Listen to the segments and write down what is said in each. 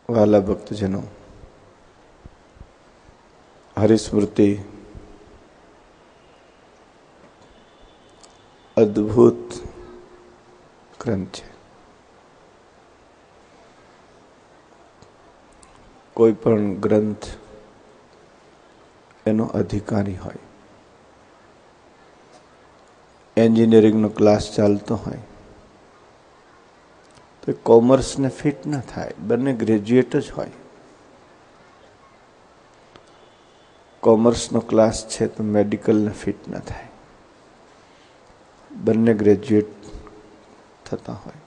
વાલા ભક્તજનો, હરિસ્મૃતિ અદ્ભુત ગ્રંથ છે. કોઈ પણ ગ્રંથ એનો અધિકારી હોય. એન્જિનિયરિંગનો ક્લાસ ચાલતો હોય તો કોમર્સને ફિટ ન થાય, બંને ગ્રેજ્યુએટ જ હોય. કોમર્સનો ક્લાસ છે તો મેડિકલને ફિટ ન થાય, બંને ગ્રેજ્યુએટ થતા હોય.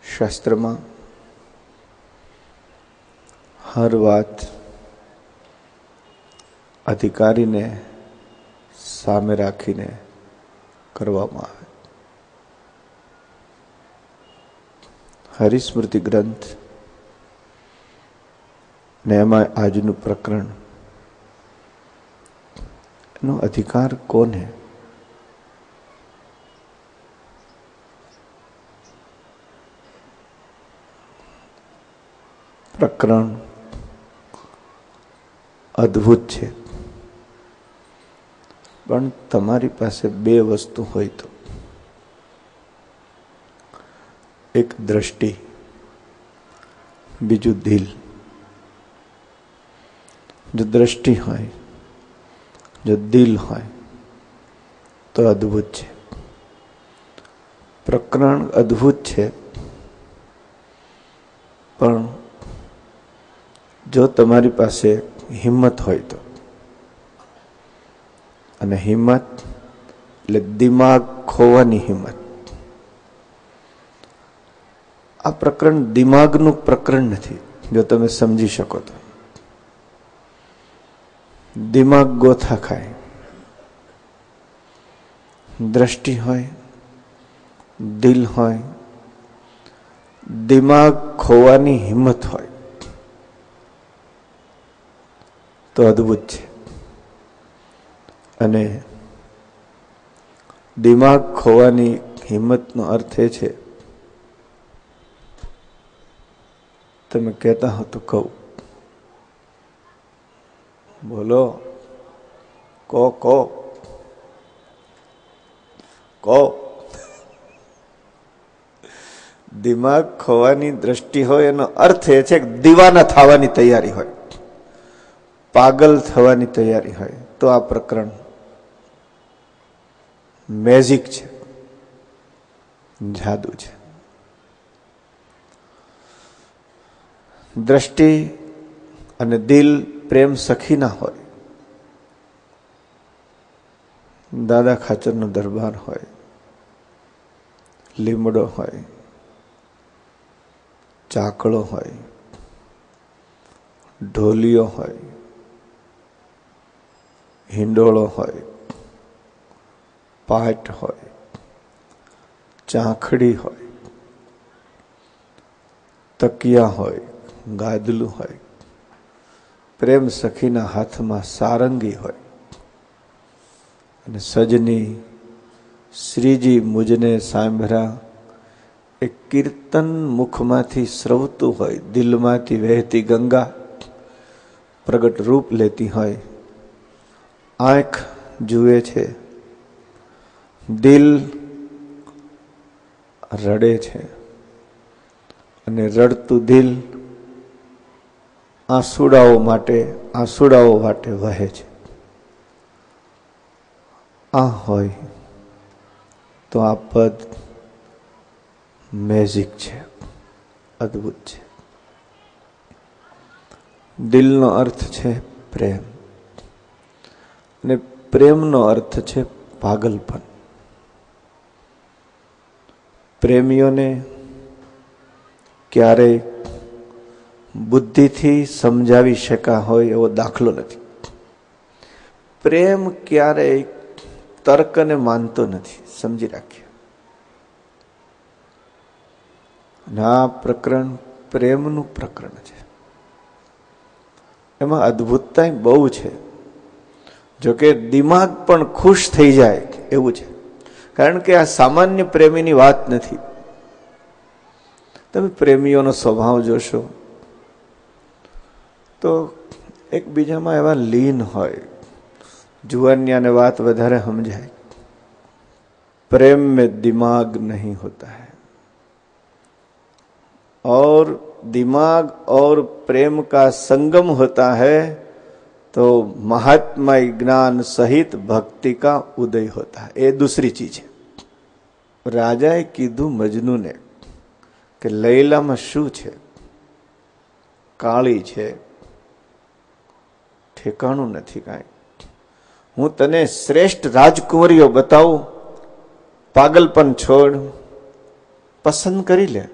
શાસ્ત્રમાં હર વાત અધિકારીને સામે રાખીને કરવામાં આવે. હરિસ્મૃતિ ગ્રંથ ને એમાં આજનું પ્રકરણ, એનો અધિકાર કોને? પ્રકરણ અદ્ભુત છે, પણ તમારી પાસે બે વસ્તુ હોય તો, એક દ્રષ્ટિ, બીજું દિલ. જો દ્રષ્ટિ હોય, જો દિલ હોય તો અદ્ભુત છે. પ્રકરણ અદ્ભુત છે, પણ જો તમારી પાસે હિંમત હોય તો, અને હિંમત એટલે દિમાગ ખોવાની હિંમત. આ પ્રકરણ દિમાગનું પ્રકરણ નથી. જો તમે સમજી શકો તો, દિમાગ ગોથા ખાય. દ્રષ્ટિ હોય, દિલ હોય, દિમાગ ખોવાની હિંમત હોય તો અદ્ભુત છે. અને દિમાગ ખોવાની હિંમતનો અર્થ એ છે, તમે કહેતા હો તો કહું. બોલો, કહો. દિમાગ ખોવાની દ્રષ્ટિ હોય એનો અર્થ એ છે કે દીવાના થવાની તૈયારી હોય, પાગલ થવાની તૈયારી હોય તો આ પ્રકરણ મેજિક છે, જાદુ છે. દ્રષ્ટિ અને દિલ પ્રેમ સખી ના હોય. દાદા ખાચરનો દરબાર હોય, લીમડો હોય, ચાકડો હોય, ઢોલિયો હોય, હિંડોળો હોય, પાટ હોય, ચાંખડી હોય, તકિયા હોય, ગાદલું હોય, પ્રેમ સખીના હાથમાં સારંગી હોય, અને સજની શ્રીજી મુજને સાંભળ્યા એ કીર્તન મુખમાંથી સ્રવતું હોય, દિલમાંથી વહેતી ગંગા પ્રગટ રૂપ લેતી હોય. આંખ જુએ છે, દિલ રડે છે, અને રડતું દિલ આંસુડાઓ માટે વહે છે. આ હોય તો આ પદ મેજિક છે, અદ્ભુત છે. દિલનો અર્થ છે પ્રેમ, અને પ્રેમનો અર્થ છે પાગલપન. પ્રેમીઓને ક્યારેય બુદ્ધિથી સમજાવી શકા હોય એવો દાખલો નથી. પ્રેમ ક્યારેય તર્કને માનતો નથી, સમજી રાખીએ. અને આ પ્રકરણ પ્રેમનું પ્રકરણ છે. એમાં અદ્ભુતતા બહુ છે. જોકે દિમાગ પણ ખુશ થઈ જાય એવું છે, કારણ કે આ સામાન્ય પ્રેમીની વાત નથી. તમે પ્રેમીઓનો સ્વભાવ જોશો તો એકબીજામાં એવા લીન હોય, जुआनिया ने बात વધારે समझाए। प्रेम में दिमाग नहीं होता है, और दिमाग और प्रेम का संगम होता है तो महात्मा ज्ञान सहित भक्ति का उदय होता है। ये दूसरी चीज है। राजाए कीधु मजनू ने कि लैला में शू छे, काली छे, ठेकाणु नहीं काई। हूँ तने श्रेष्ठ राजकुमारीओ बताऊं, पागलपन छोड़, पसंद करी ले।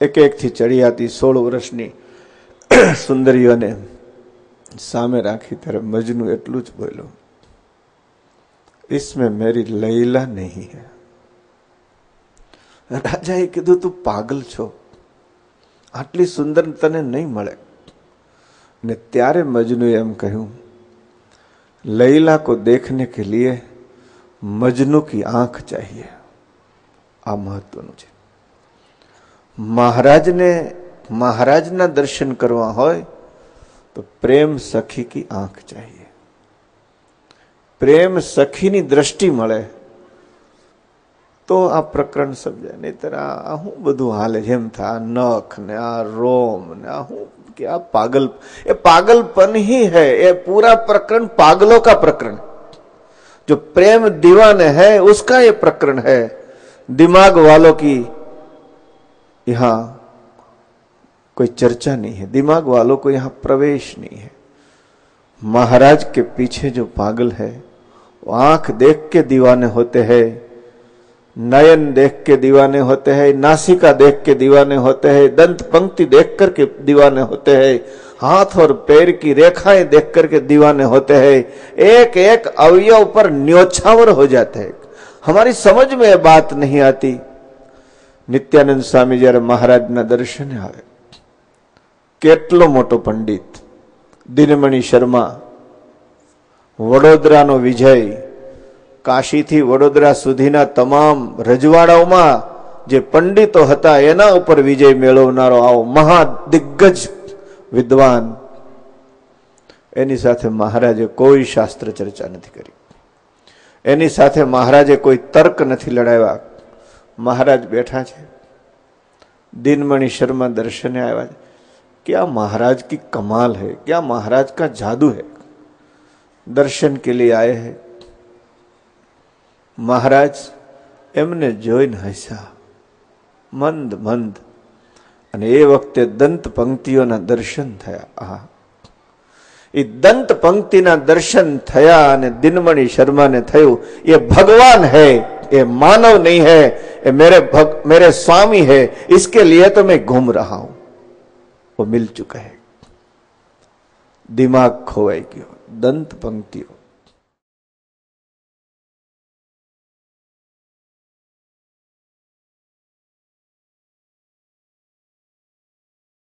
एक एक थी चढ़ी आती 16 वर्षनी सुंदरीओ ने सामे राखी तरह मजनू एटलू ज बोलो, इसमें मेरी लैला नहीं है। राजाए कीधु तू पागल छो, आटली सुंदर तने नहीं मळे। ने त्यारे मजनू एम कहूं, लैला को देखने के लिए मजनू की आंख चाहिए। आ महत्वનું છે। महाराजना दर्शन करवा होय तो प्रेम सखी की आंख चाहिए। प्रेम सखी नी दृष्टि मळे तो आ प्रकरण समझे। नहीं तरह हूँ बधु हाले जेम था नख ने आ रोम ने आ हूँ कि आ पागल, ये पागलपन ही है। ये पूरा प्रकरण पागलों का प्रकरण, जो प्रेम दीवाने है उसका ये प्रकरण है। दिमाग वालों की यहाँ कोई चर्चा नहीं है, दिमाग वालों को यहाँ प्रवेश नहीं है। महाराज के पीछे जो पागल है वो आंख देख के दीवाने होते हैं, नयन देख के दीवाने होते हैं, नासिका देख के दीवाने होते हैं, दंत पंक्ति देख करके दीवाने होते हैं, हाथ और पैर की रेखाएं देख करके दीवाने होते हैं। एक एक अवयव पर न्योछावर हो जाते हैं। हमारी समझ में यह बात नहीं आती। नित्यानंद स्वामी जયારે મહારાજના દર્શને આવે, કેટલો મોટો પંડિત દિનમણી શર્મા, વડોદરાનો વિજય, કાશીથી વડોદરા સુધીના તમામ રજવાડાઓમાં જે પંડિતો હતા એના ઉપર વિજય મેળવનારો આવો મહાદિગ્ગજ વિદ્વાન, એની સાથે મહારાજે કોઈ શાસ્ત્ર ચર્ચા નથી કરી, એની સાથે મહારાજે કોઈ તર્ક નથી લડાવ્યા। महाराज बैठा है, दिनमणि शर्मा दर्शने आया। क्या महाराज की कमाल है, क्या महाराज का जादू है। दर्शन के लिए आए हैं। महाराज एमने जोईने हस्या मंद मंद, अने ए वखते दंत पंक्तिओना दर्शन थया। आ ए दंत पंक्तिना दर्शन थया अने दिनमणि शर्मा ने थयुं ये भगवान है, ये मानव नहीं है, ये मेरे स्वामी है, इसके लिए तो मैं घूम रहा हूं। वो मिल चुका है। दिमाग खोवाई गयो, दंत पंक्तिओ